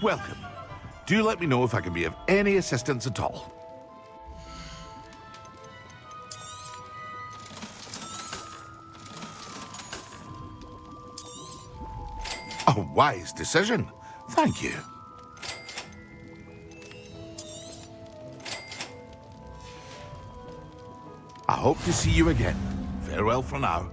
Welcome. Do let me know if I can be of any assistance at all. A wise decision. Thank you. I hope to see you again. Farewell for now.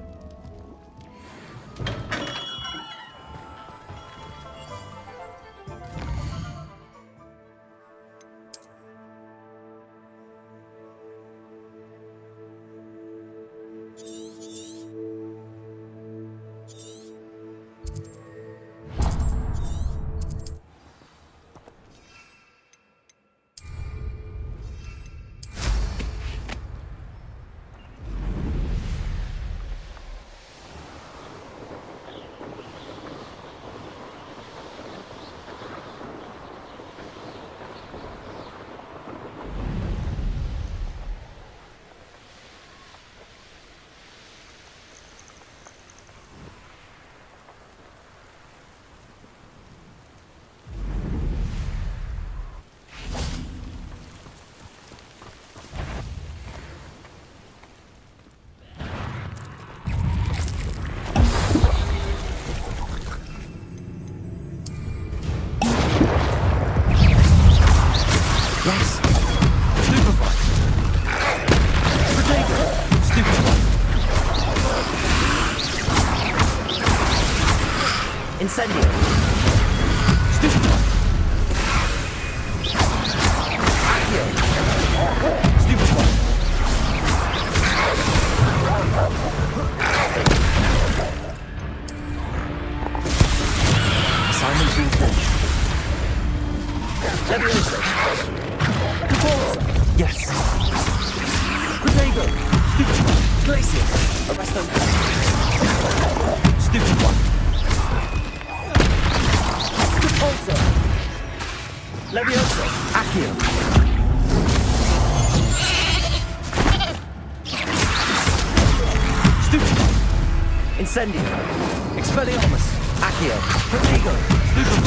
Incendio. Stupid one. Accio. Stupid one. Assignment reinforced. Leviosa. GeForce. Yes. Protego. Stupid one. Glacier. Arresto. Stupid one. Also, Leviosa, Accio. Stupid. Incendio. Expelliarmus. Accio. Protego. Stupid.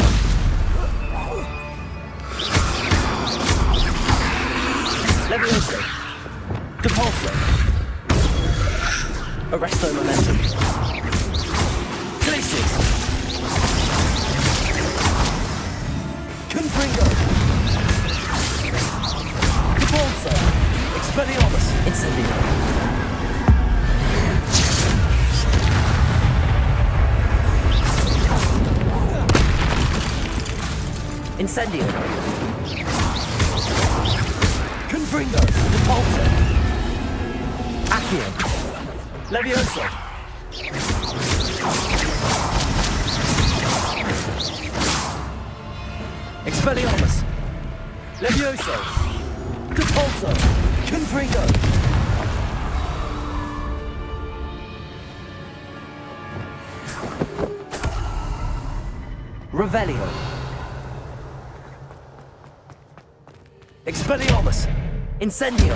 Leviosa. Depulso. Arresto momentum. Glacius. Confringo! Depulso! Expelliarmus! Incendio! Incendio! Confringo! Depulso! Accio! Leviosa! Expelliarmus! Levioso! Depulso! Confringo! Revelio! Expelliarmus! Incendio!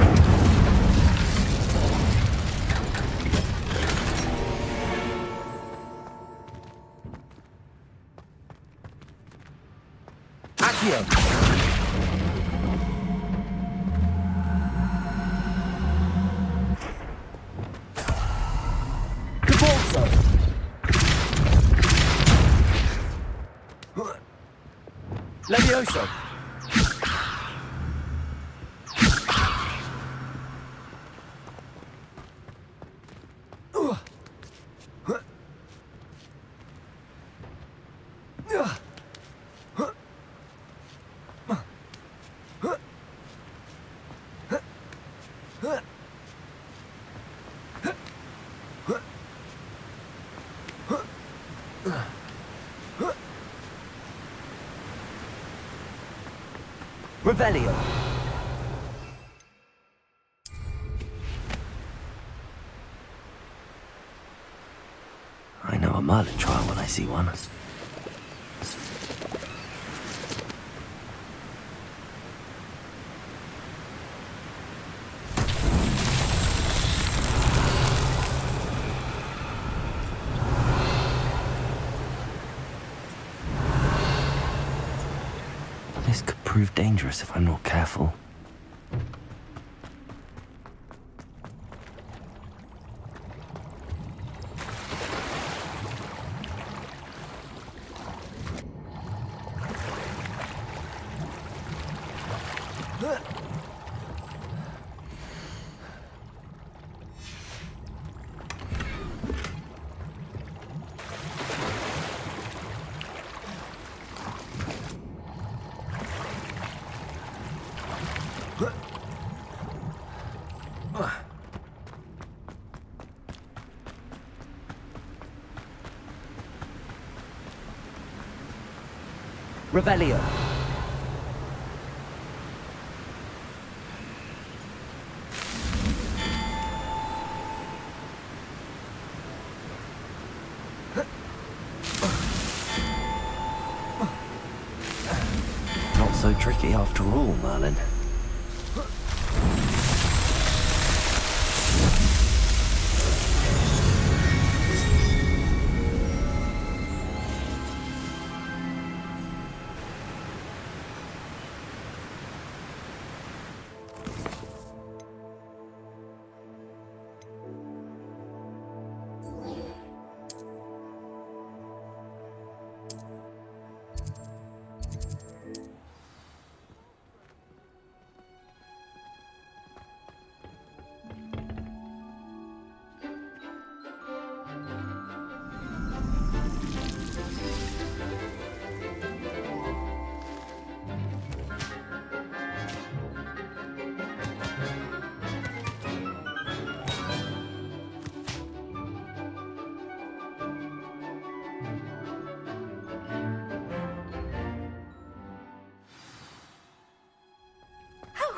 Accio! Depulso! Levioso! Revelio. I know a Merlin trial when I see one. prove dangerous if I'm not careful. Revelio. Not so tricky after all, Merlin.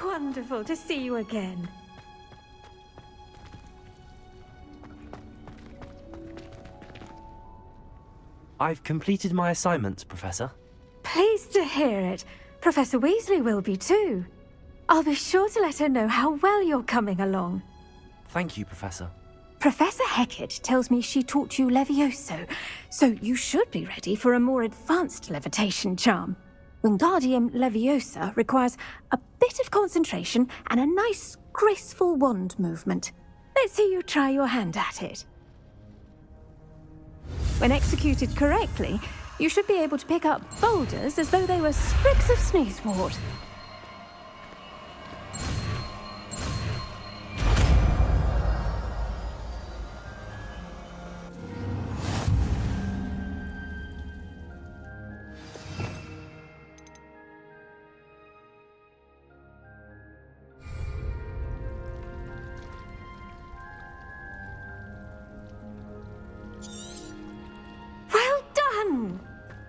Wonderful to see you again. I've completed my assignments, Professor. Pleased to hear it. Professor Weasley will be too. I'll be sure to let her know how well you're coming along. Thank you, Professor. Professor Hecat tells me she taught you Levioso, so you should be ready for a more advanced levitation charm. Wingardium Leviosa requires a bit of concentration and a nice, graceful wand movement. Let's see you try your hand at it. When executed correctly, you should be able to pick up boulders as though they were sprigs of sneezewort.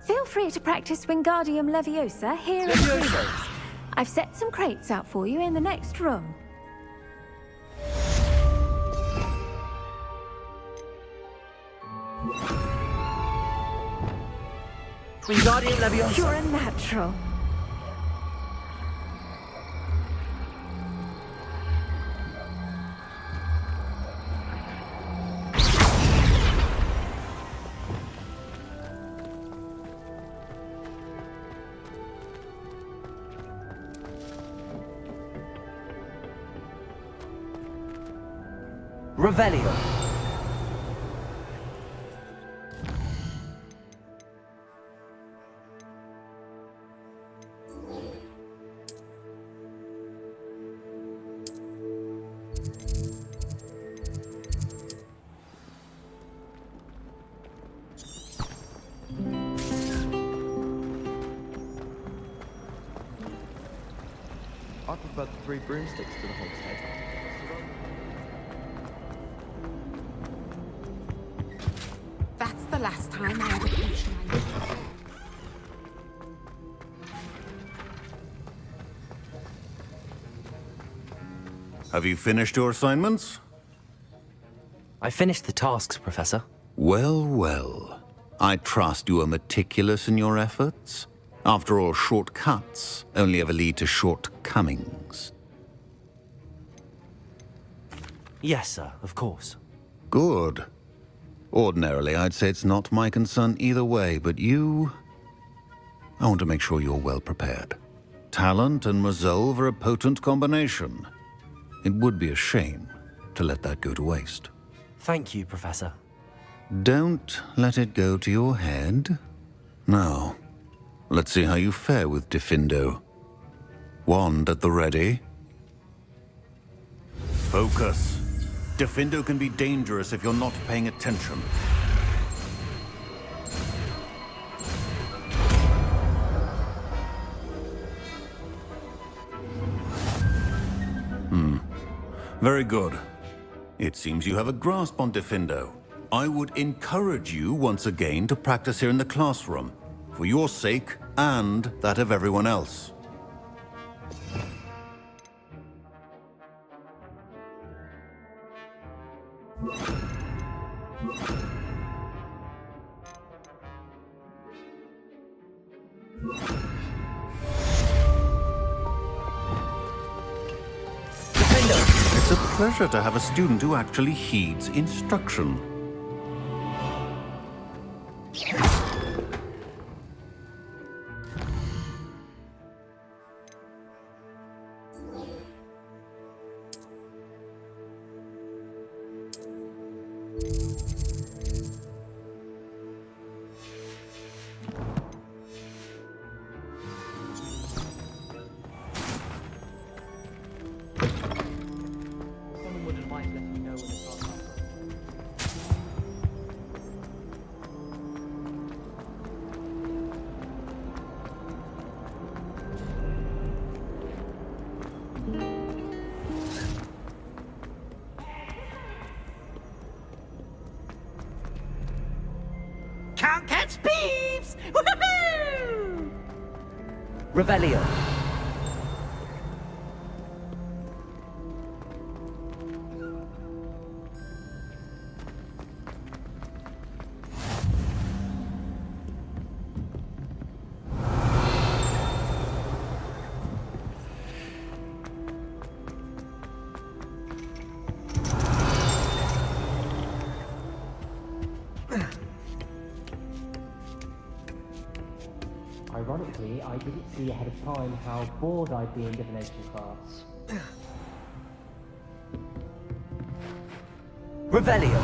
Feel free to practice Wingardium Leviosa here at the Greenwoods. I've set some crates out for you in the next room. Wingardium Leviosa. You're a natural. Revelio. I prefer the 3 broomsticks to the hogshead. That's the last time I ever pushed my limit. Have you finished your assignments? I finished the tasks, Professor. Well, well. I trust you are meticulous in your efforts. After all, shortcuts only ever lead to shortcomings. Yes, sir, of course. Good. Ordinarily, I'd say it's not my concern either way, but you... I want to make sure you're well prepared. talent and resolve are a potent combination. It would be a shame to let that go to waste. Thank you, Professor. Don't let it go to your head. Now, let's see how you fare with Defindo. Wand at the ready. Focus. Defindo can be dangerous if you're not paying attention. Very good. It seems you have a grasp on Defindo. I would encourage you once again to practice here in the classroom, for your sake and that of everyone else. It's a pleasure to have a student who actually heeds instruction. Can't catch peeps! Woohoo! Revelio. Ironically, I didn't see ahead of time how bored I'd be in divination class. Revelio.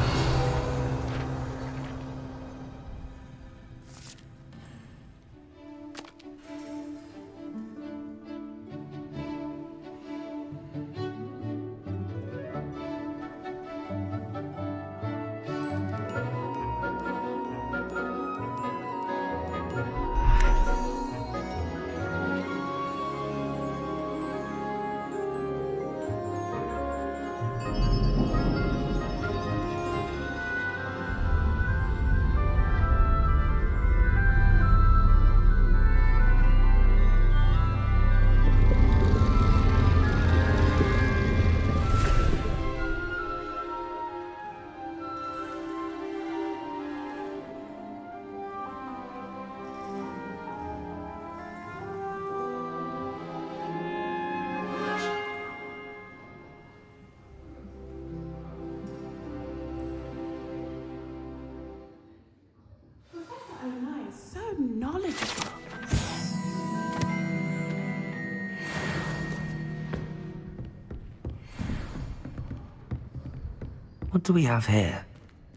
So knowledgeable. What do we have here?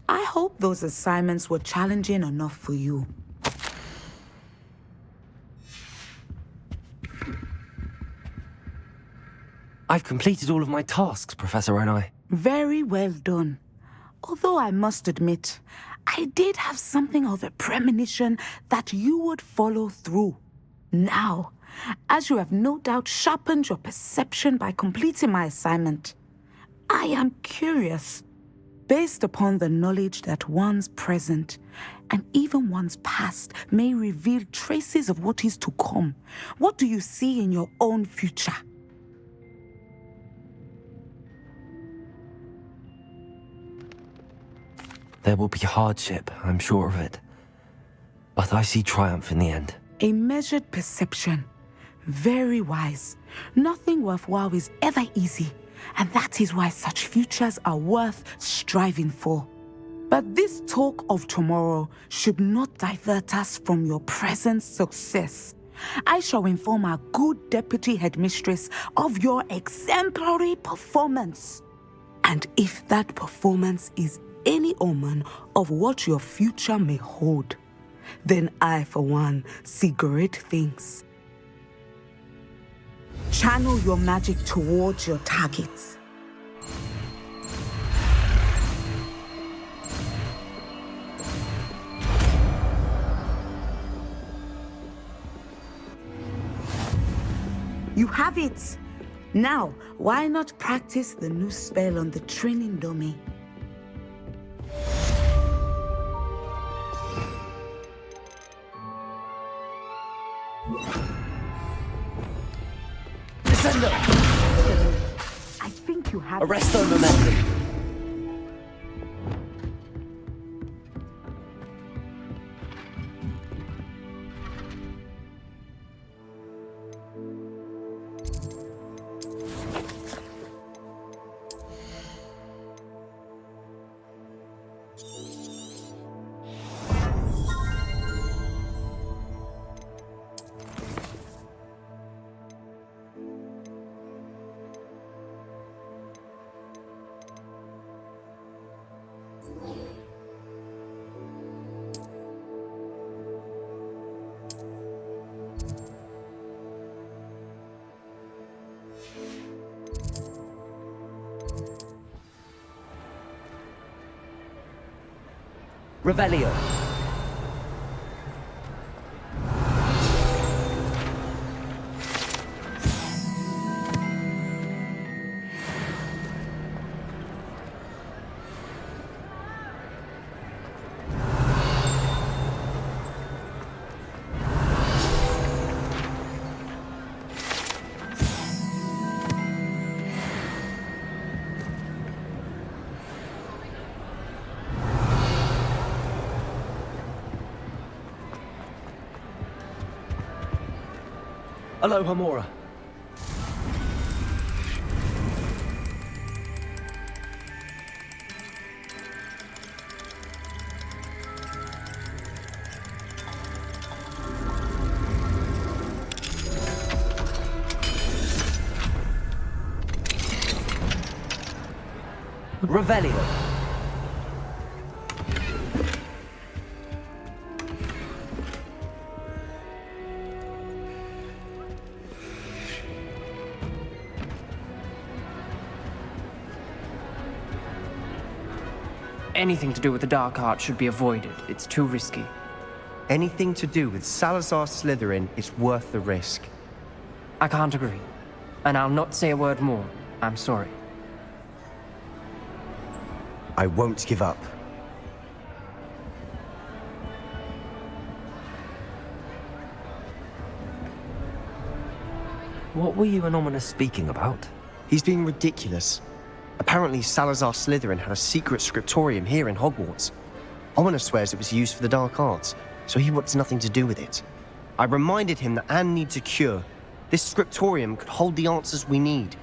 I hope those assignments were challenging enough for you. I've completed all of my tasks, Professor Onai. Very well done. Although I must admit, I did have something of a premonition that you would follow through. Now, as you have no doubt sharpened your perception by completing my assignment, I am curious, based upon the knowledge that one's present and even one's past may reveal traces of what is to come. What do you see in your own future? There will be hardship, I'm sure of it. But I see triumph in the end. A measured perception. Very wise. Nothing worthwhile is ever easy, and that is why such futures are worth striving for. But this talk of tomorrow should not divert us from your present success. I shall inform our good deputy headmistress of your exemplary performance. And if that performance is any omen of what your future may hold, then I, for one, see great things. Channel your magic towards your targets. You have it! Now, why not practice the new spell on the training dummy? Descendo! I think you have Arresto momentum. Revelio. Aloha Mora. Revelio. Anything to do with the dark art should be avoided. It's too risky. Anything to do with Salazar Slytherin is worth the risk. I can't agree. And I'll not say a word more. I'm sorry. I won't give up. What were you and Ominous speaking about? He's being ridiculous. Apparently, Salazar Slytherin had a secret scriptorium here in Hogwarts. Ominous swears it was used for the dark arts, so he wants nothing to do with it. I reminded him that Anne needs a cure. This scriptorium could hold the answers we need.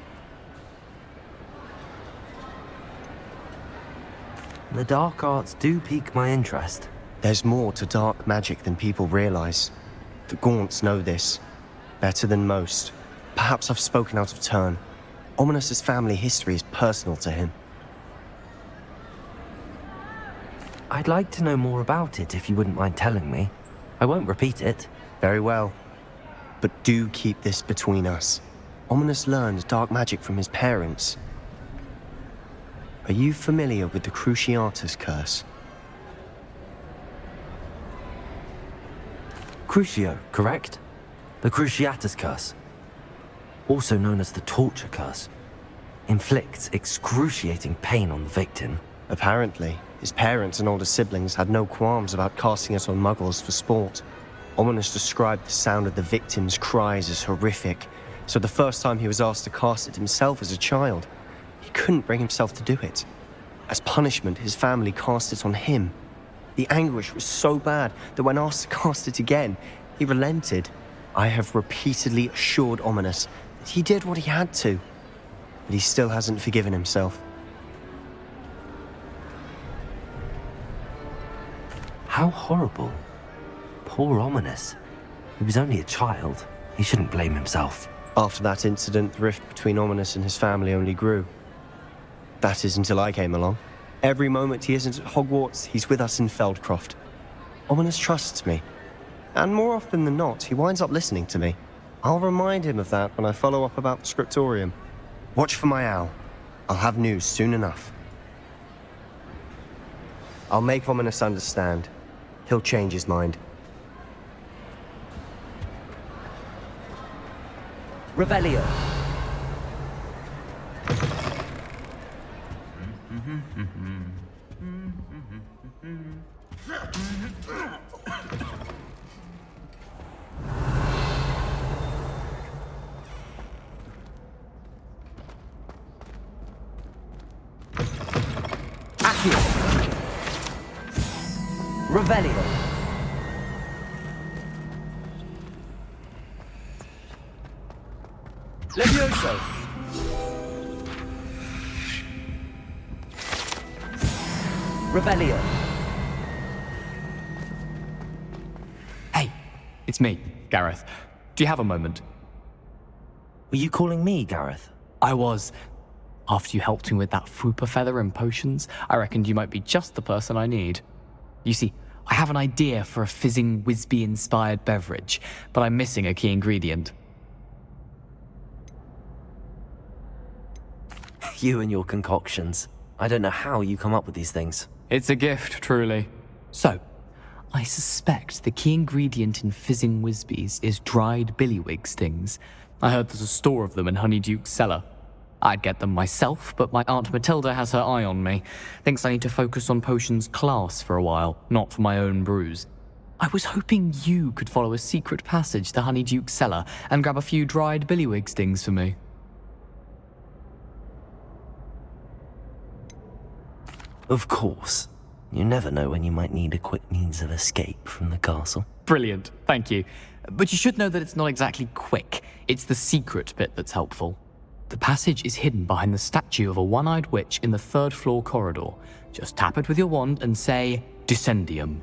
The dark arts do pique my interest. There's more to dark magic than people realize. The Gaunts know this. Better than most. Perhaps I've spoken out of turn. Ominous's family history is personal to him. I'd like to know more about it if you wouldn't mind telling me. I won't repeat it. Very well. But do keep this between us. Ominous learned dark magic from his parents. Are you familiar with the Cruciatus curse? Crucio, correct? The Cruciatus curse. Also known as the torture curse. Inflicts excruciating pain on the victim. Apparently, his parents and older siblings had no qualms about casting it on muggles for sport. Ominous described the sound of the victim's cries as horrific, so the first time he was asked to cast it himself as a child, he couldn't bring himself to do it. As punishment, his family cast it on him. The anguish was so bad that when asked to cast it again, he relented. I have repeatedly assured Ominous that he did what he had to, but he still hasn't forgiven himself. How horrible. Poor Ominous. He was only a child. He shouldn't blame himself. After that incident, the rift between Ominous and his family only grew. That is until I came along. Every moment he isn't at Hogwarts, he's with us in Feldcroft. Ominous trusts me. And more often than not, he winds up listening to me. I'll remind him of that when I follow up about the scriptorium. Watch for my owl. I'll have news soon enough. I'll make Ominous understand. He'll change his mind. Revelio. Accio. Revelio. Levioso. Revelio. Hey, it's me, Gareth. Do you have a moment? Were you calling me, Gareth? I was. After you helped me with that Fupa feather and potions, I reckoned you might be just the person I need. You see, I have an idea for a fizzing Whizbee-inspired beverage, but I'm missing a key ingredient. You and your concoctions. I don't know how you come up with these things. It's a gift, truly. So, I suspect the key ingredient in fizzing Whizbees is dried billywig stings. I heard there's a store of them in Honeyduke's cellar. I'd get them myself, but my Aunt Matilda has her eye on me. Thinks I need to focus on potions class for a while, not for my own brews. I was hoping you could follow a secret passage to Honeyduke's cellar and grab a few dried billywig stings for me. Of course. You never know when you might need a quick means of escape from the castle. Brilliant, thank you. But you should know that it's not exactly quick. It's the secret bit that's helpful. The passage is hidden behind the statue of a one-eyed witch in the third-floor corridor. Just tap it with your wand and say, Descendium.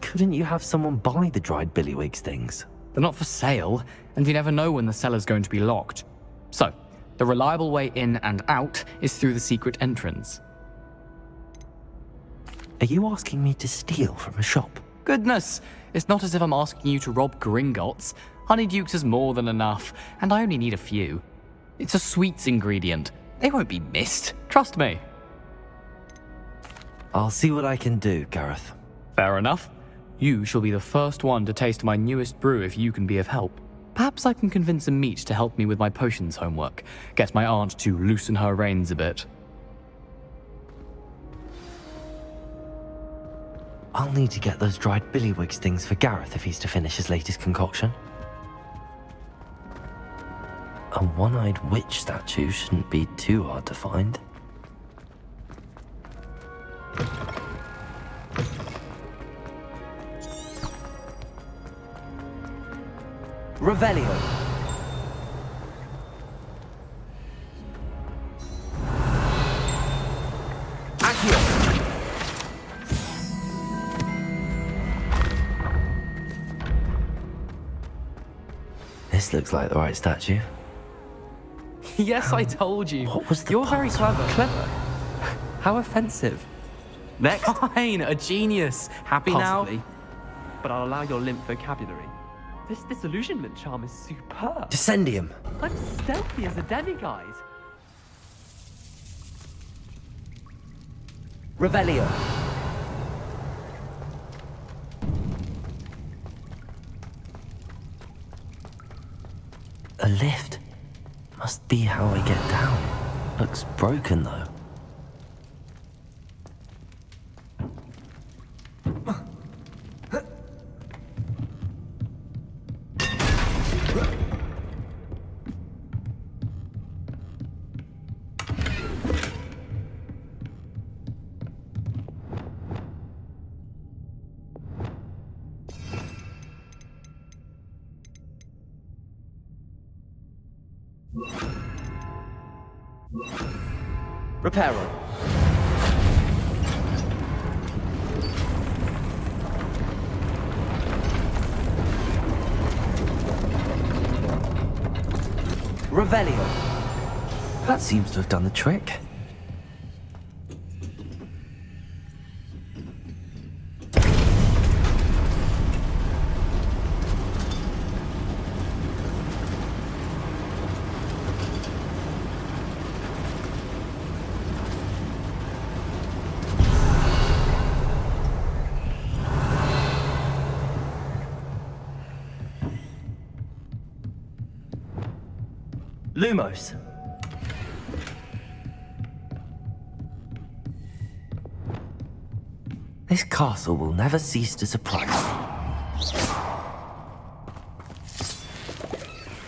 Couldn't you have someone buy the dried billywig stings? They're not for sale, and you never know when the cellar's going to be locked. So, the reliable way in and out is through the secret entrance. Are you asking me to steal from a shop? Goodness, it's not as if I'm asking you to rob Gringotts. Honeyduke's is more than enough, and I only need a few. It's a sweets ingredient. They won't be missed, trust me. I'll see what I can do, Gareth. Fair enough. You shall be the first one to taste my newest brew if you can be of help. Perhaps I can convince a meat to help me with my potions homework. Get my aunt to loosen her reins a bit. I'll need to get those dried billywig stings for Gareth if he's to finish his latest concoction. A one-eyed witch statue shouldn't be too hard to find. Revelio. Accio. This looks like the right statue. Yes, I told you. What was the You're part? very clever. How offensive. Next. Fine, a genius. Happy Possibly. now? But I'll allow your limp vocabulary. This disillusionment charm is superb. Descendium. I'm stealthy as a demiguise. Revelio. A lift. Must be how I get down. Looks broken though. Reparo. Revelio. That seems to have done the trick. Lumos. This castle will never cease to surprise me.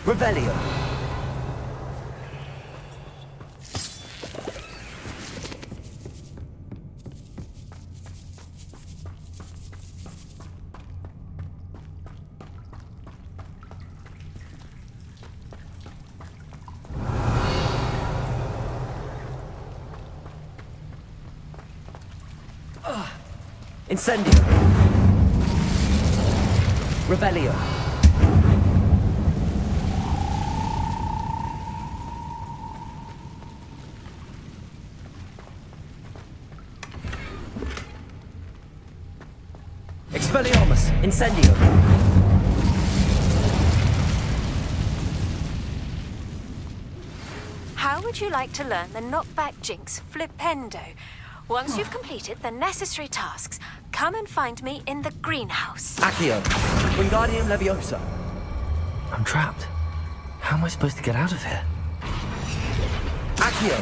Revelio. Incendio. Revelio. Expelliarmus. Incendio. How would you like to learn the knockback jinx Flipendo? Once you've completed the necessary tasks, come and find me in the greenhouse. Accio. Wingardium Leviosa. I'm trapped. How am I supposed to get out of here? Accio.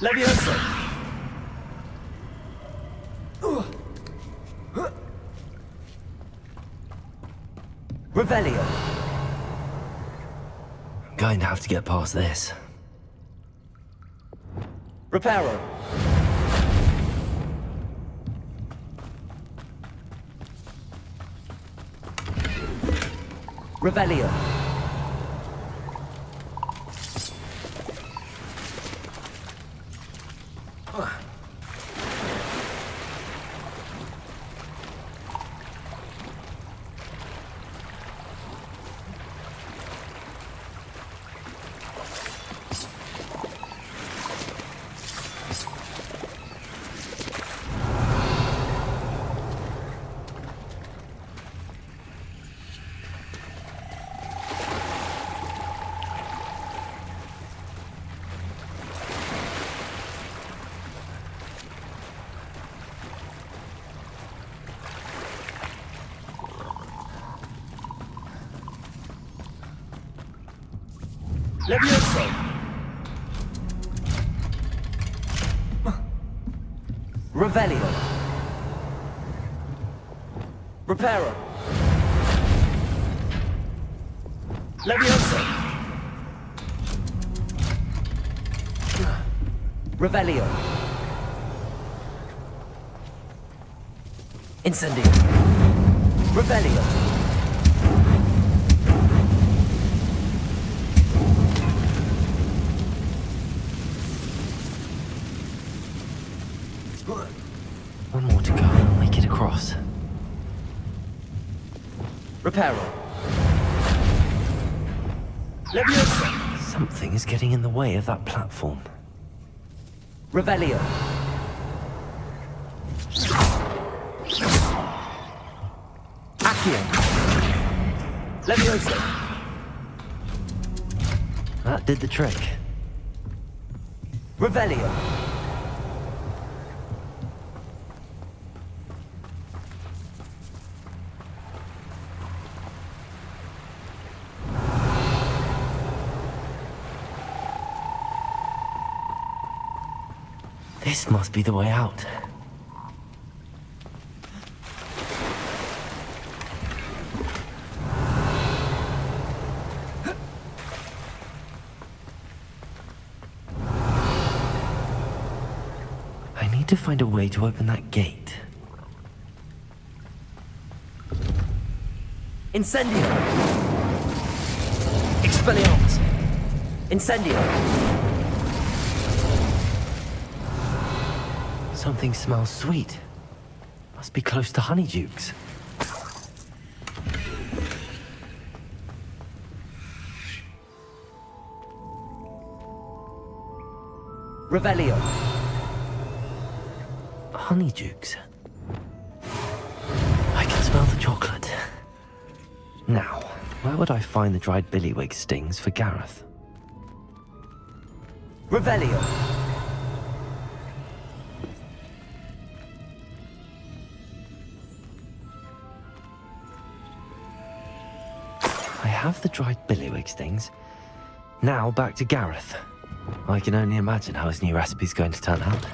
Leviosa. Revelio. I'm going to have to get past this. Reparo. Revelio. Levioso. Revelio. Reparo. Levioso. Revelio. Incendio. Revelio. One more to go and I'll make it across. Reparo. Leviosa. Something is getting in the way of that platform. Revelio. Accio. Leviosa. That did the trick. Revelio. This must be the way out. I need to find a way to open that gate. Incendio! Expelliarmus! Incendio! Something smells sweet. Must be close to Honeydukes. Revelio. Honeydukes. I can smell the chocolate. Now, where would I find the dried billywig stings for Gareth? Revelio. I have the dried billywig stings. Now back to Gareth. I can only imagine how his new recipe's going to turn out.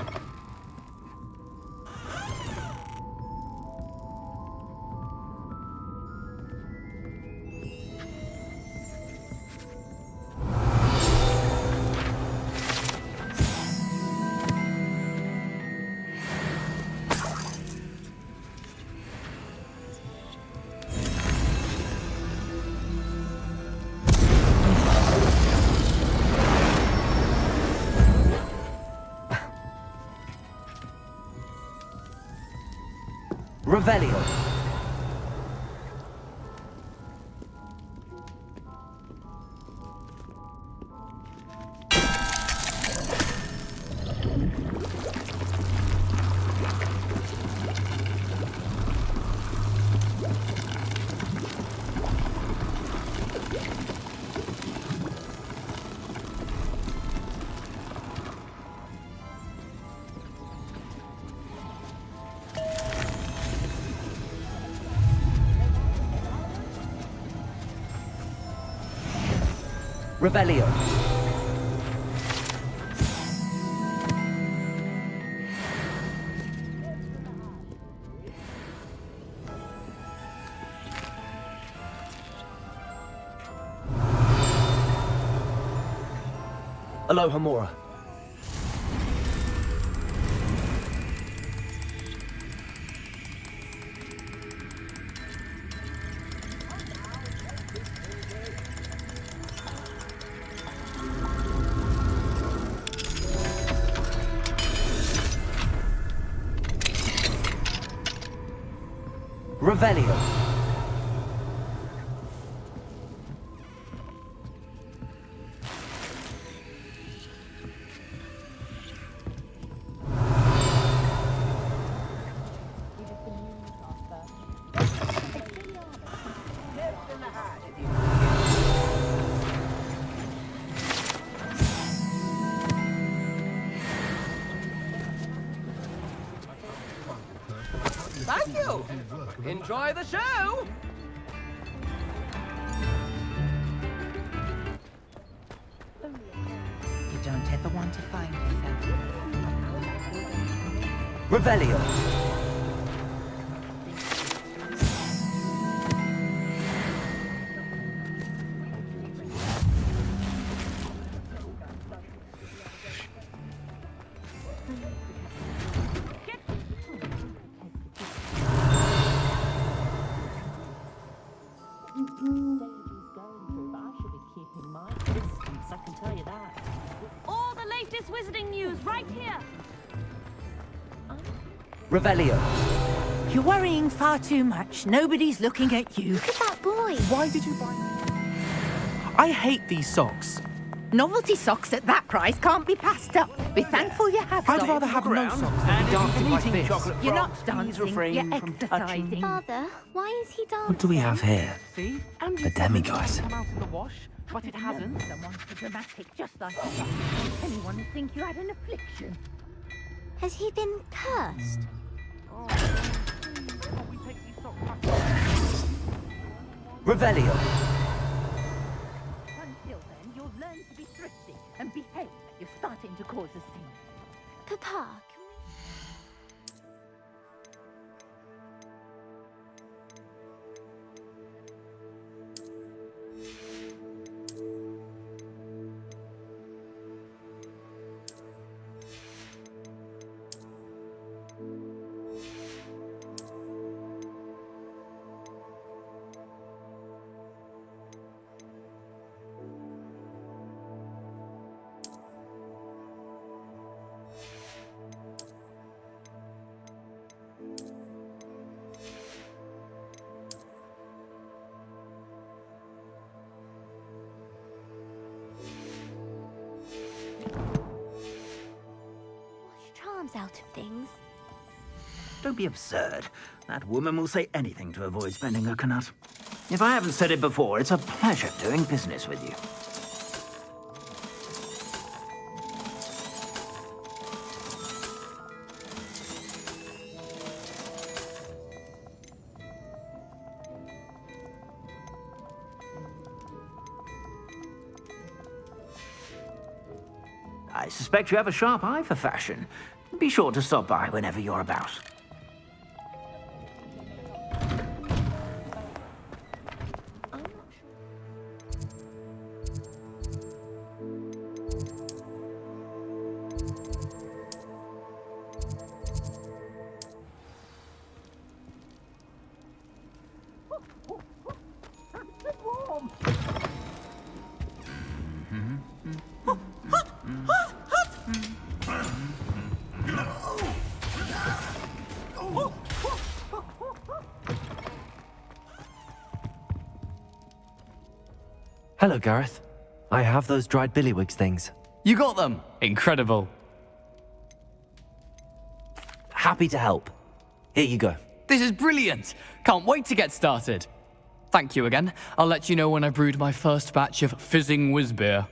Revelio. Revelio. Aloha Mora. Revelio. Thank you. Enjoy the show. You don't ever want to find yourself. Revelio. All the latest wizarding news right here. Revelio. You're worrying far too much. Nobody's looking at you. Look at that boy. Why did you buy? I hate these socks. Novelty socks at that price can't be passed up. Be thankful you have I'd some. rather have no socks than be dancing like this. You're not dancing, you're exercising. Father, why is he dancing? What do we have here? See? A demiguise. Come out in the wash, but it hasn't. Someone's so dramatic, just like that. Anyone would think you had an affliction. Has he been cursed? Revelio. Until then, you'll learn to be thrifty and behave. You're starting to cause a scene. Papa, out of things. Don't be absurd. That woman will say anything to avoid spending her knut. If I haven't said it before, it's a pleasure doing business with you. I suspect you have a sharp eye for fashion. Be sure to stop by whenever you're about. Hello, Gareth. I have those dried billywigs things. You got them! Incredible. Happy to help. Here you go. This is brilliant! Can't wait to get started. Thank you again. I'll let you know when I brewed my first batch of fizzing whiz beer.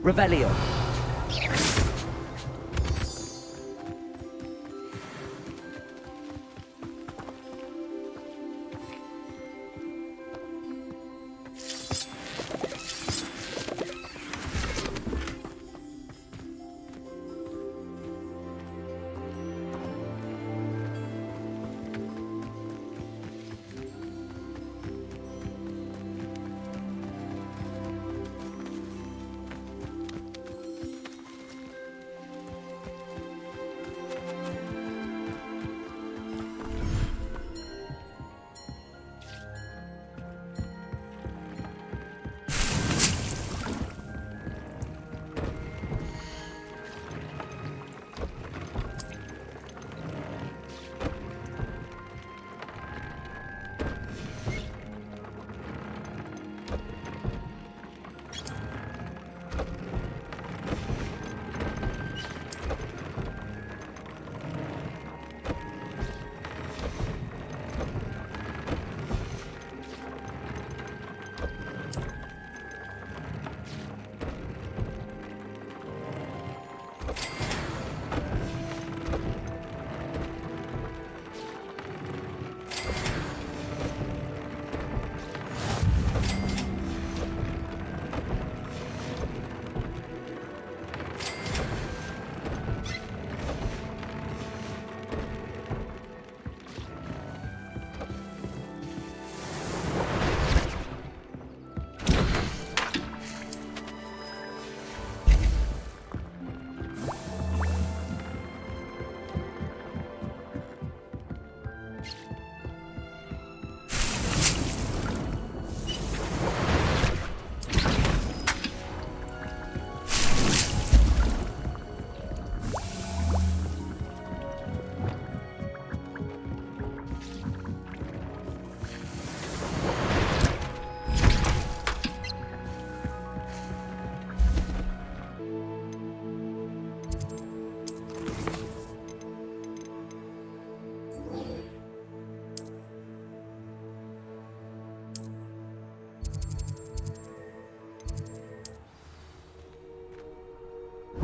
Revelio.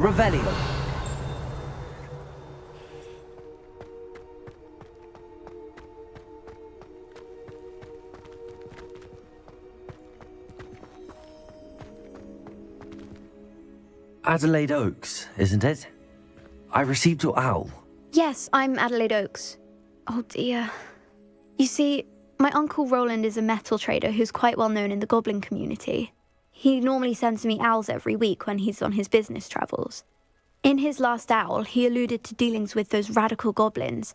Revelio. Adelaide Oaks, isn't it? I received your owl. Yes, I'm Adelaide Oaks. Oh dear. You see, my Uncle Roland is a metal trader who's quite well known in the goblin community. He normally sends me owls every week when he's on his business travels. In his last owl, he alluded to dealings with those radical goblins,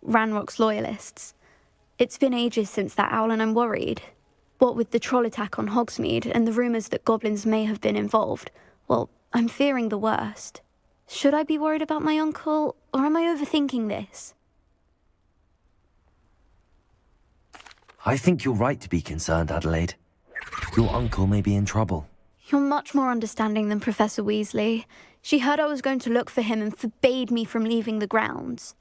Ranrock's loyalists. It's been ages since that owl and I'm worried. What with the troll attack on Hogsmeade and the rumours that goblins may have been involved, well, I'm fearing the worst. Should I be worried about my uncle, or am I overthinking this? I think you're right to be concerned, Adelaide. Your uncle may be in trouble. You're much more understanding than Professor Weasley. She heard I was going to look for him and forbade me from leaving the grounds.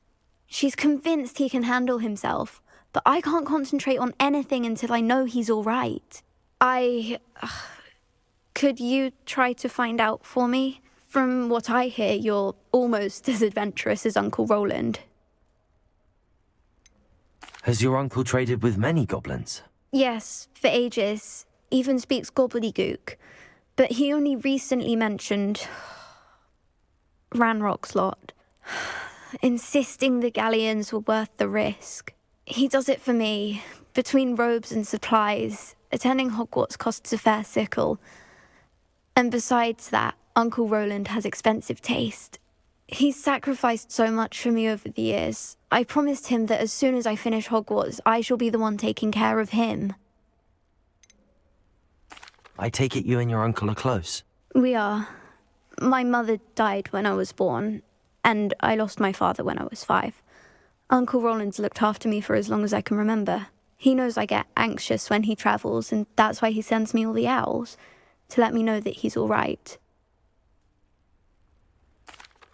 She's convinced he can handle himself, but I can't concentrate on anything until I know he's all right. Could you try to find out for me? From what I hear, you're almost as adventurous as Uncle Roland. Has your uncle traded with many goblins? Yes, for ages. Even speaks gobbledygook. But he only recently mentioned Ranrock's lot, insisting the galleons were worth the risk. He does it for me. Between robes and supplies, attending Hogwarts costs a fair sickle. And besides that, Uncle Roland has expensive taste. He's sacrificed so much for me over the years. I promised him that as soon as I finish Hogwarts, I shall be the one taking care of him. I take it you and your uncle are close? We are. My mother died when I was born, and I lost my father when I was 5. Uncle Roland's looked after me for as long as I can remember. He knows I get anxious when he travels, and that's why he sends me all the owls, to let me know that he's all right.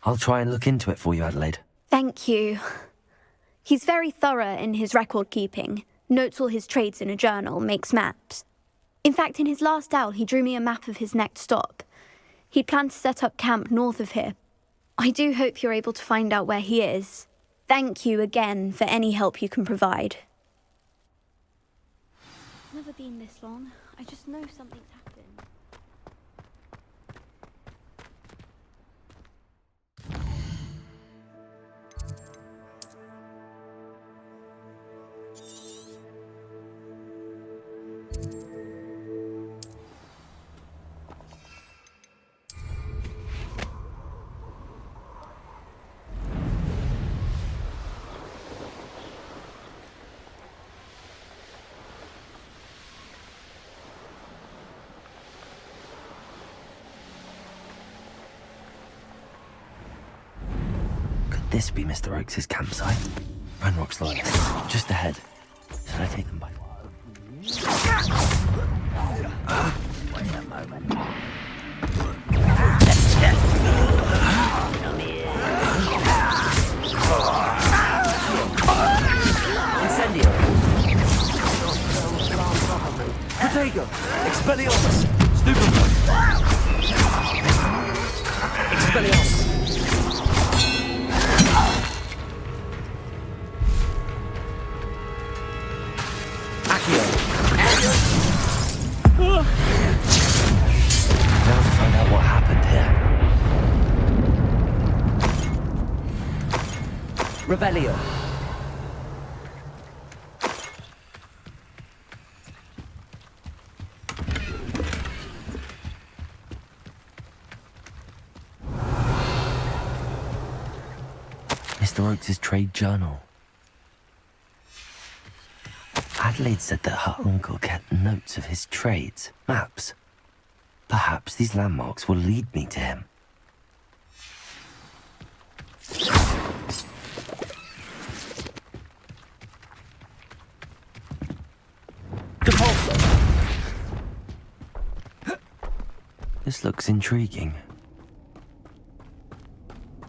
I'll try and look into it for you, Adelaide. Thank you. He's very thorough in his record keeping, notes all his trades in a journal, makes maps. In fact, in his last owl, he drew me a map of his next stop. He'd planned to set up camp north of here. I do hope you're able to find out where he is. Thank you again for any help you can provide. It's never been this long. I just know something's happened. This be Mr. Oakes' campsite. Ranrock's loyalist. Just ahead. Should I take them by Wait a moment. Incendio! Protego! Expelliarmus! Stupefy! Expelliarmus! Now to find out what happened here. Revelio. Mr. Oakes' trade journal. Adelaide said that her uncle kept notes of his trades, maps. Perhaps these landmarks will lead me to him. GeForce! This looks intriguing.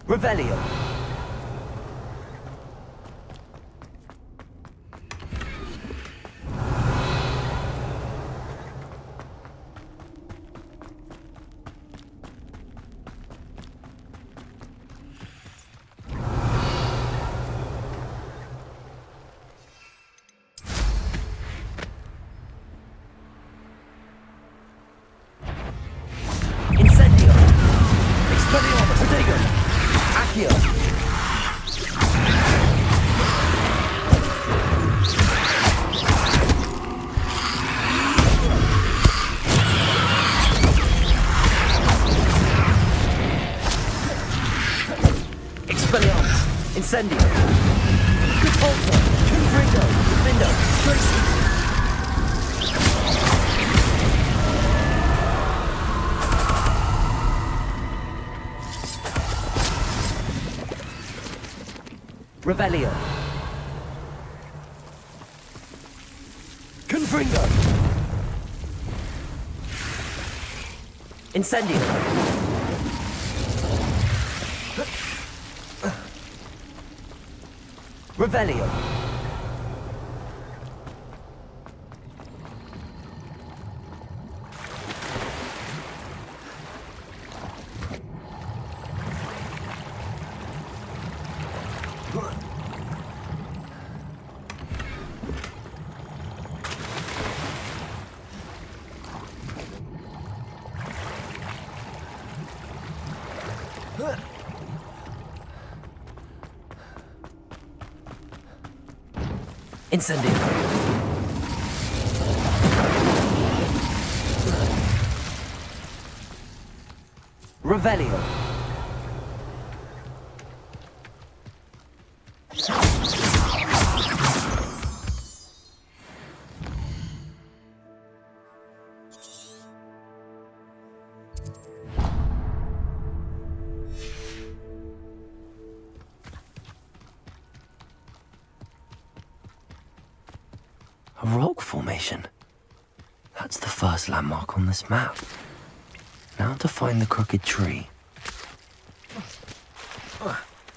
Revelio! Incendio. Repulsor. Confringo. Defendo. Tracy. Revelio. Confringo. Incendio. Revelio. Incendio. Revelio. A rock formation. That's the first landmark on this map. Now to find the crooked tree.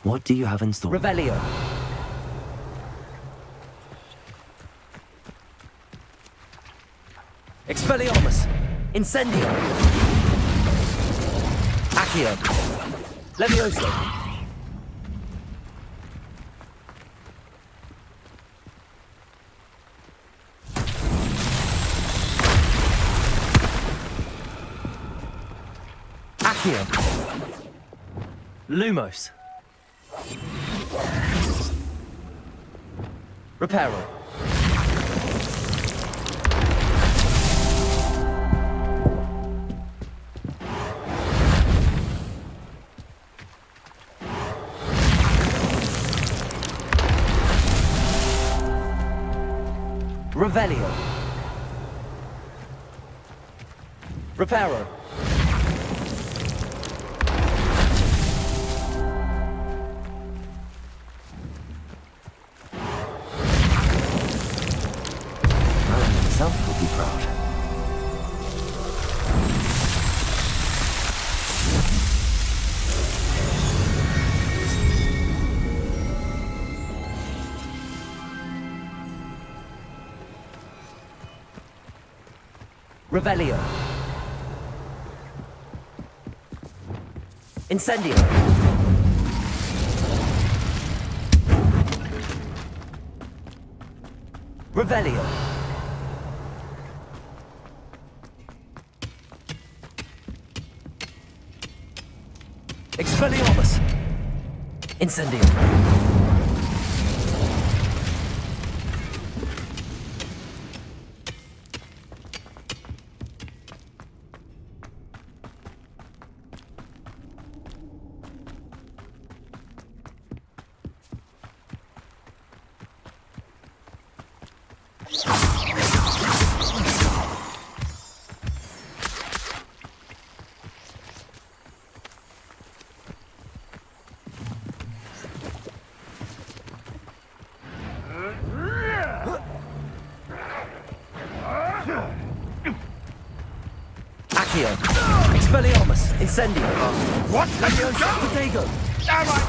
What do you have installed? Revelio. Expelliarmus. Incendio. Accio. Levioso. Accio. Lumos. Reparo. Revelio. Reparo. Himself will be proud. Revelio. Incendio. Revelio. Expelliarmus. Incendio. Accio. Expelliarmus. Incendio. What? Levioso. Potato. Alright.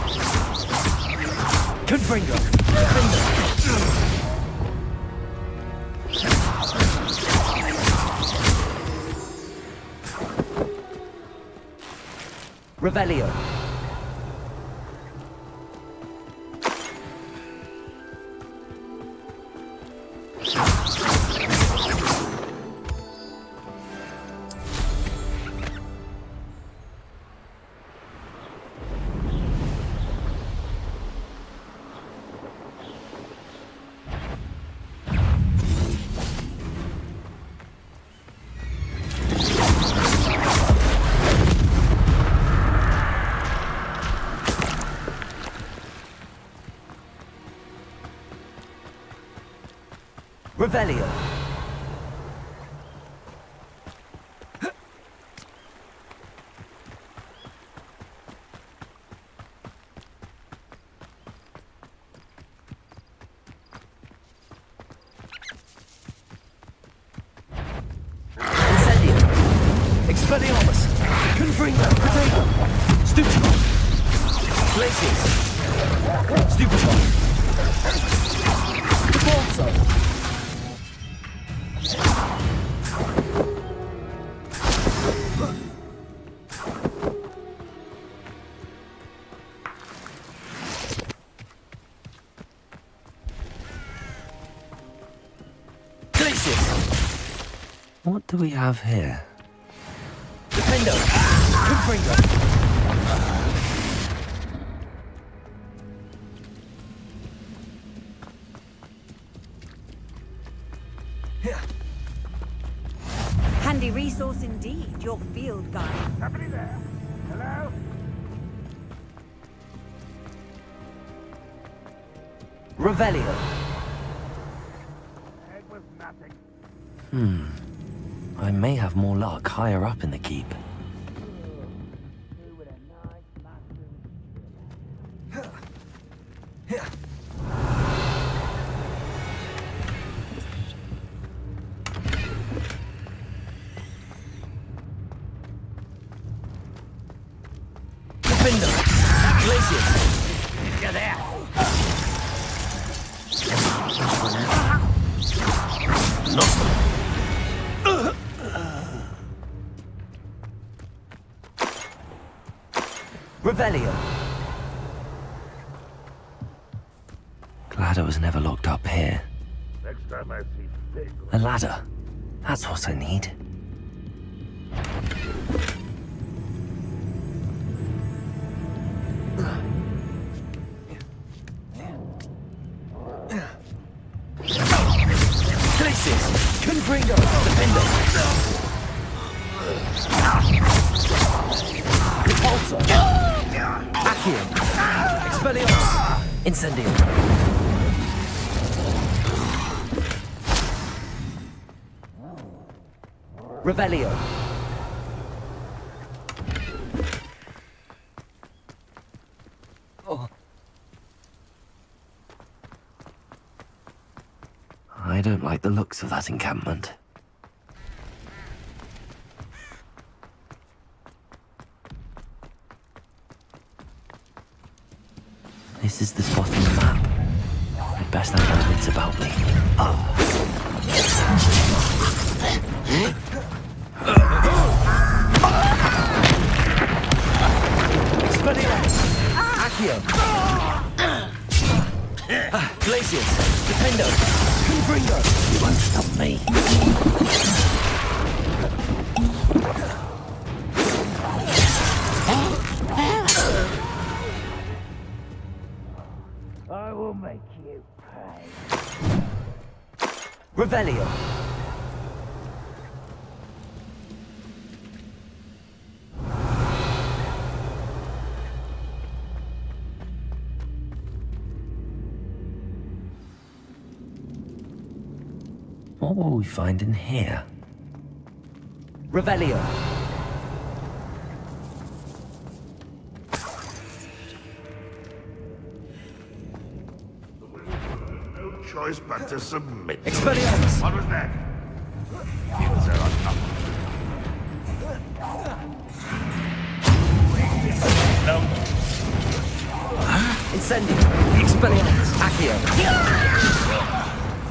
Confringo. Defendo. Revelio. Revelio. Incendio. Expelliarmus. Confringo. Potato. Stupefy. Glaciers. Stupefy. Defaulto. What do we have here? Defendo! Confringo! Handy resource indeed, your field guide. Somebody there? Hello? Revelio. It was nothing. I may have more luck higher up in the keep. Defender! Glaciers! You're there! Revelio. Glad I was never locked up here. Next time I see big. A ladder. That's what I need. Glaciers! Confringo! Defender! Repulsor! Accio! Expelliarmus! Incendio! Revelio! Oh. I don't like the looks of that encampment. This is the spot on the map. I'd best have no bits about me. Expelliarmus! Accio! Glaciers! Defendo! Confringo! You won't stop me. I will make you pay. Revelio! What will we find in here? Revelio! No choice but to submit. Expelliarmus! What was that? Is there enough? No. Incendio! Expelliarmus! Accio!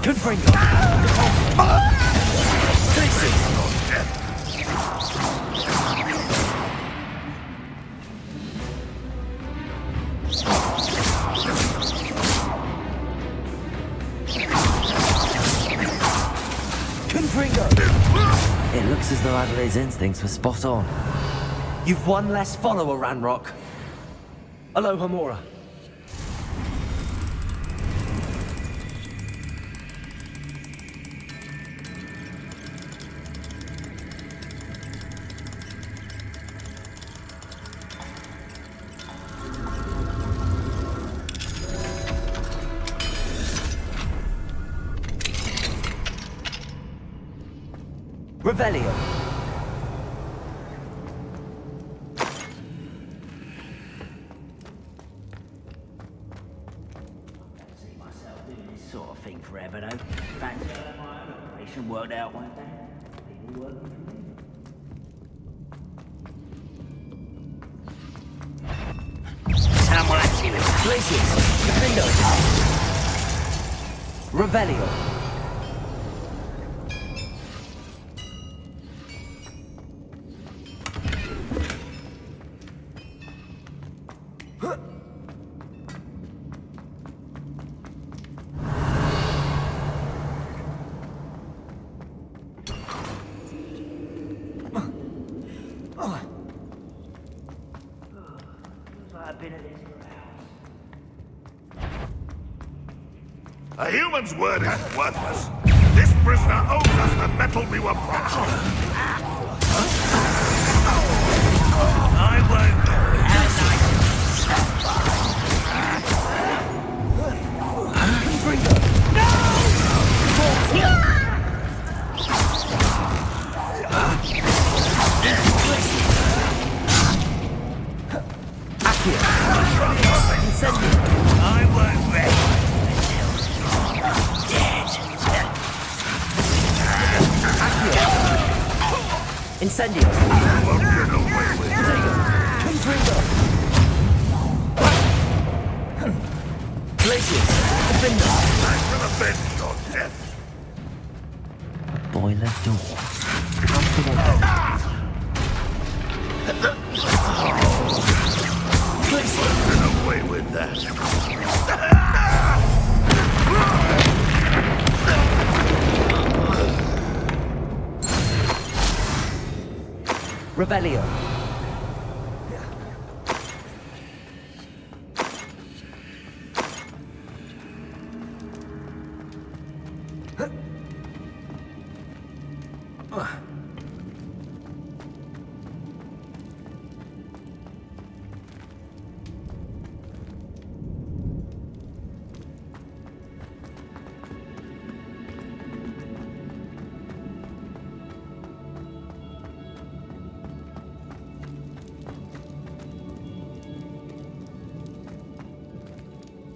Confringo! Glaciers! Confringo! It looks as though Adelaide's instincts were spot on. You've one less follower, Ranrock. Aloha Mora. Revelio. See myself doing this sort of thing forever, though. Fancy having my own operation worked out one day. People working for me. Someone see this. Places. Defendo. Revelio. A human's word is worthless. This prisoner owes us the metal we were promised. I won't. I won't rest. Incendio. Won't get away with it. Glacius. Defender. I will avenge your death. Boiler door. Won't get away with that. Revelio.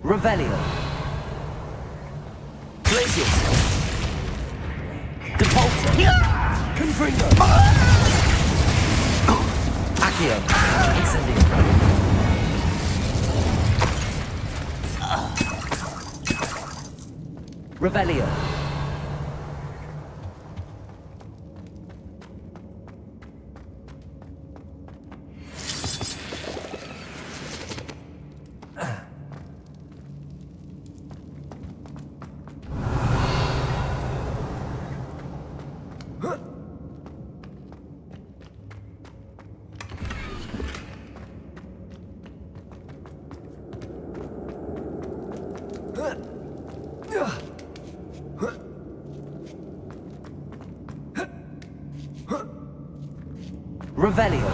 Revelio. Glacius. Depulsor. Confringo. Accio. Incendio. Revelio. Revelio.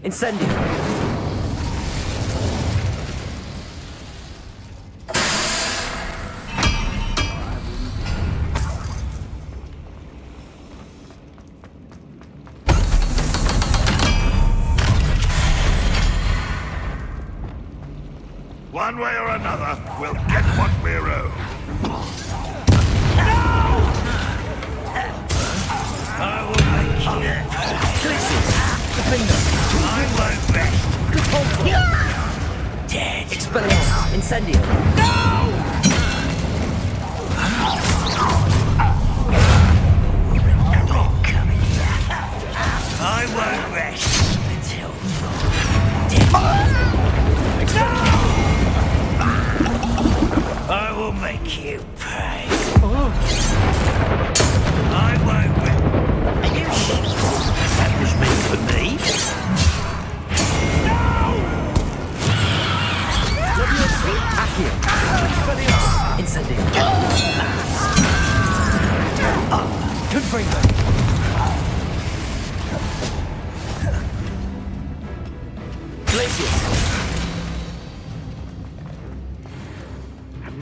Incendio. One way or another, we'll get what we're owed. I will make you. I won't rest. I've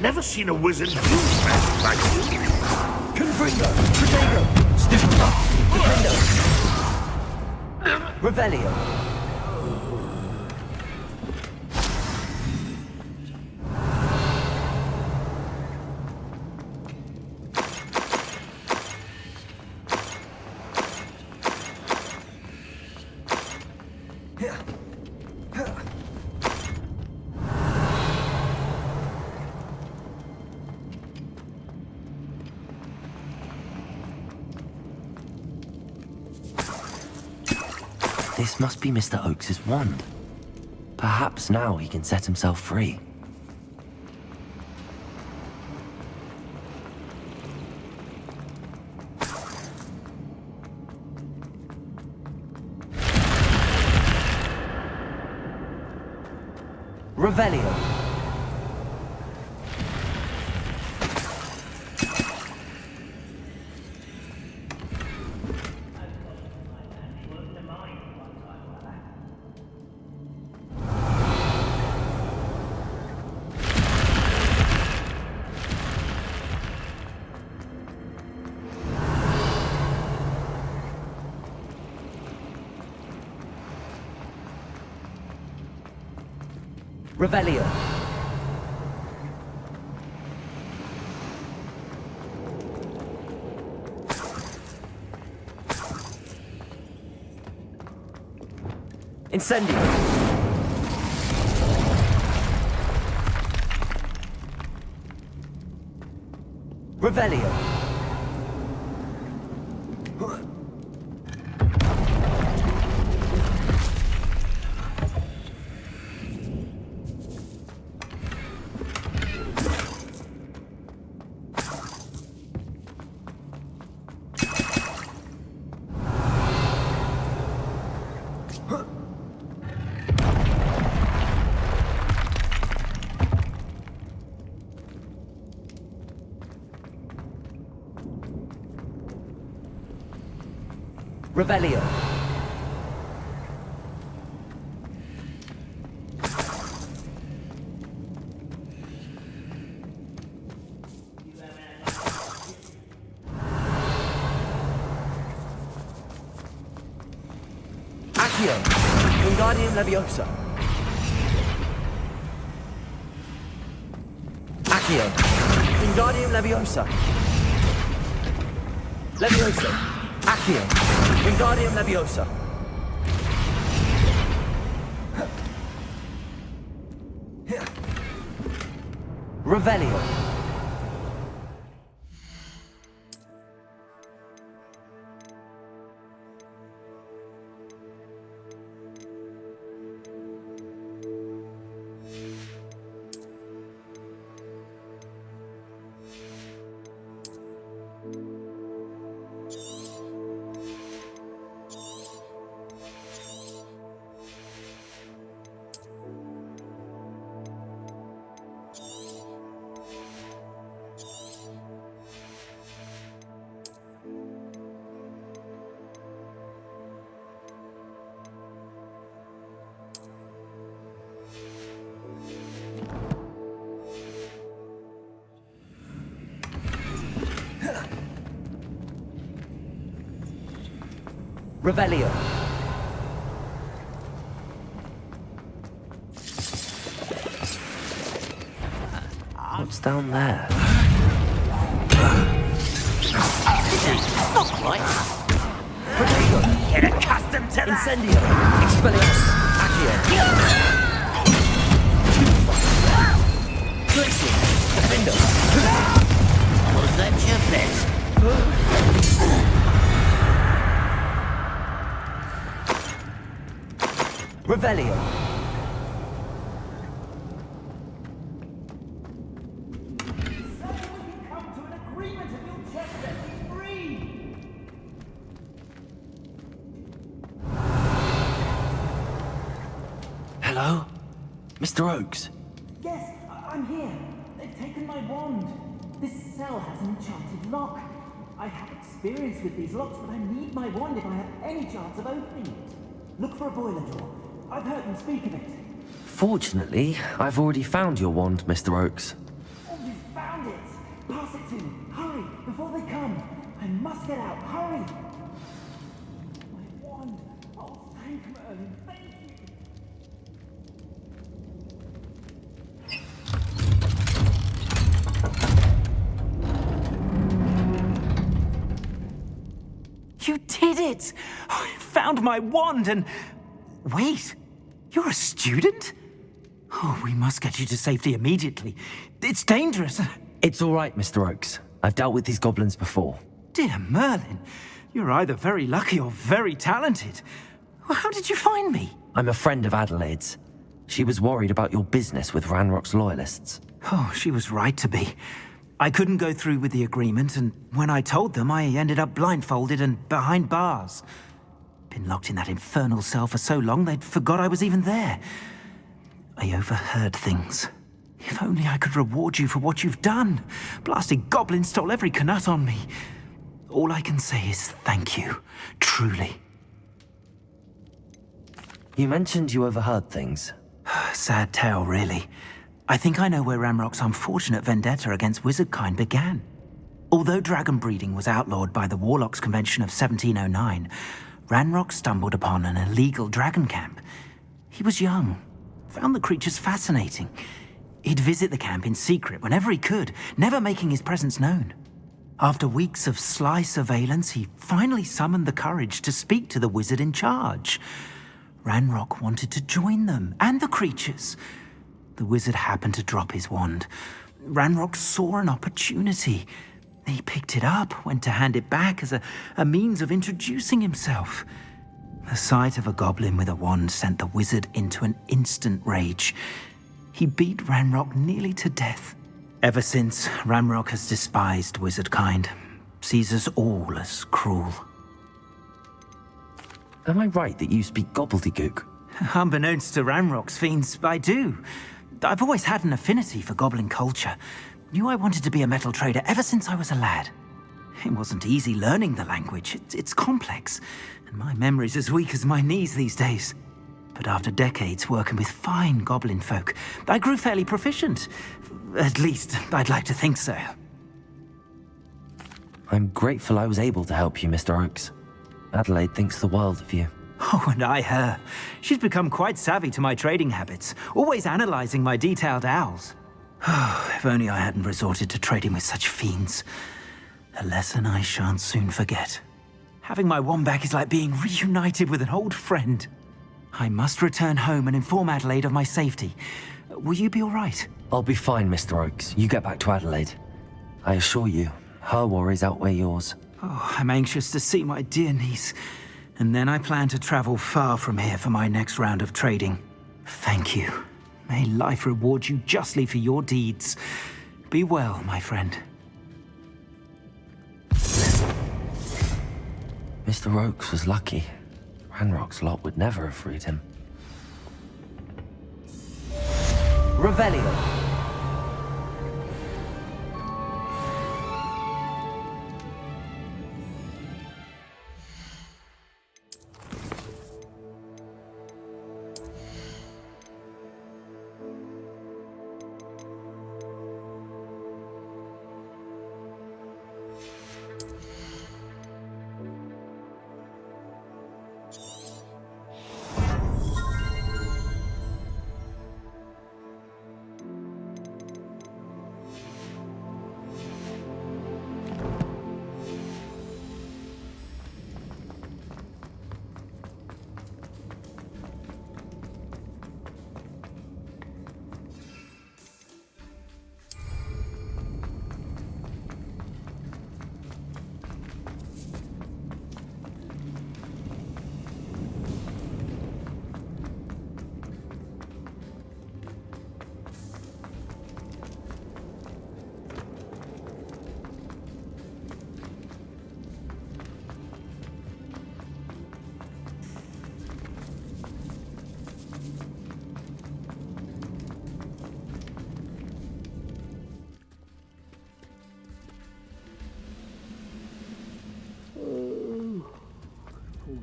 never seen a wizard use magic like you. Confringo! Protego! Stupefy! Defendo! Revelio! This must be Mr. Oakes's wand. Perhaps now he can set himself free. Revelio. Revelio. Incendio. Revelio. Revelio. Accio. Wingardium Leviosa. Accio. Wingardium Leviosa. Leviosa. Accio. Wingardium Leviosa. Revelio. Revelio. What's down there? Not quite. Protego. Get accustomed to that. Incendio. Expelliarmus. Accio. Glacial. Defendo. Was that your best? Revelio. Hello? Mr. Oakes? Yes, I'm here. They've taken my wand. This cell has an enchanted lock. I have it experience with these locks, but I need my wand if I have any chance of opening it. Look for a boiler door. I've heard them speak of it. Fortunately, I've already found your wand, Mr. Oakes. Oh, you found it! Pass it to me. Hurry, before they come. I must get out. Hurry! My wand. Oh, thank Merlin. Thank you. You did it! I found my wand and... Wait, you're a student? Oh, we must get you to safety immediately. It's dangerous. It's all right, Mr. Oakes. I've dealt with these goblins before. Dear Merlin, you're either very lucky or very talented. How did you find me? I'm a friend of Adelaide's. She was worried about your business with Ranrock's loyalists. Oh, she was right to be. I couldn't go through with the agreement, and when I told them, I ended up blindfolded and behind bars. Been locked in that infernal cell for so long, they'd forgot I was even there. I overheard things. If only I could reward you for what you've done. Blasted goblins stole every Knut on me. All I can say is thank you, truly. You mentioned you overheard things. Sad tale, really. I think I know where Ranrock's unfortunate vendetta against wizardkind began. Although dragon breeding was outlawed by the Warlocks Convention of 1709, Ranrock stumbled upon an illegal dragon camp. He was young, found the creatures fascinating. He'd visit the camp in secret whenever he could, never making his presence known. After weeks of sly surveillance, he finally summoned the courage to speak to the wizard in charge. Ranrock wanted to join them, and the creatures. The wizard happened to drop his wand. Ranrock saw an opportunity. He picked it up, went to hand it back as a means of introducing himself. The sight of a goblin with a wand sent the wizard into an instant rage. He beat Ranrock nearly to death. Ever since, Ranrock has despised wizardkind, sees us all as cruel. Am I right that you speak gobbledygook? Unbeknownst to Ranrock's fiends, I do. I've always had an affinity for goblin culture. Knew I wanted to be a metal trader ever since I was a lad. It wasn't easy learning the language. It's complex, and my memory's as weak as my knees these days. But after decades working with fine goblin folk, I grew fairly proficient. At least, I'd like to think so. I'm grateful I was able to help you, Mr. Oakes. Adelaide thinks the world of you. Oh, and I her. She's become quite savvy to my trading habits, always analyzing my detailed owls. Oh, if only I hadn't resorted to trading with such fiends. A lesson I shan't soon forget. Having my wand back is like being reunited with an old friend. I must return home and inform Adelaide of my safety. Will you be all right? I'll be fine, Mr. Oakes. You get back to Adelaide. I assure you, her worries outweigh yours. Oh, I'm anxious to see my dear niece. And then I plan to travel far from here for my next round of trading. Thank you. May life reward you justly for your deeds. Be well, my friend. Mr. Oakes was lucky. Ranrock's lot would never have freed him. Revelio.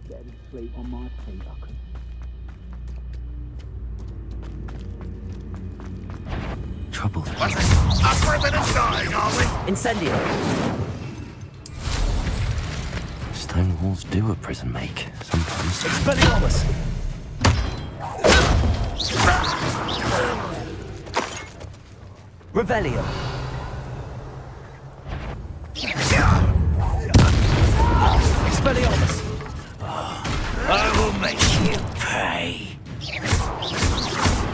dead asleep on my feet, I could. Trouble's Up for a bit of dying, are we? Incendio! Stone walls do a prison make, sometimes. Expelliarmus! Revelio! Expelliarmus! I will make you pay!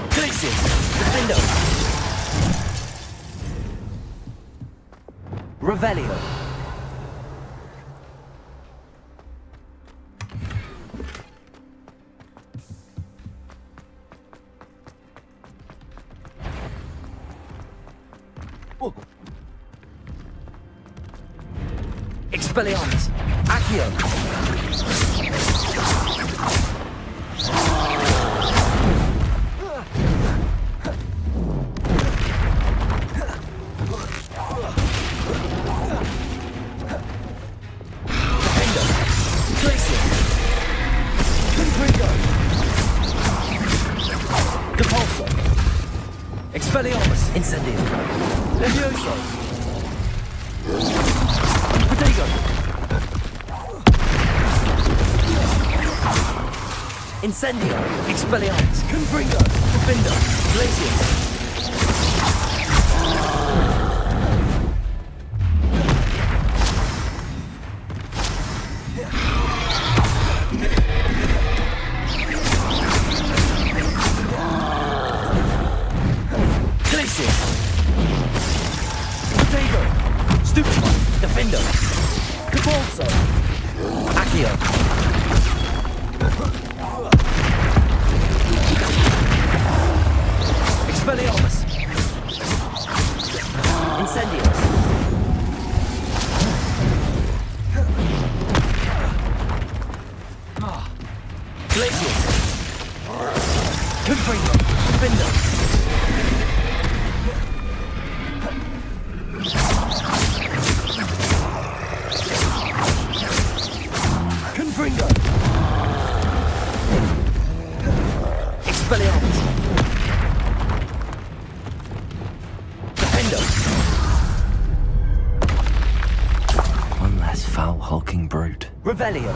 Glacius! Defendo! Revelio! Expelliarmus! Accio! Expelliarmus! Incendio! Levioso! Protego! Incendio! Expelliarmus! Confringo! Defendo! Glacius! Defendo! GeForce! Accio! Expelliarmus! Incendio! Glacius! Confringo! Defendo! Confringo! Expelliarmus! Defendo! One less foul hulking brute. Revelio!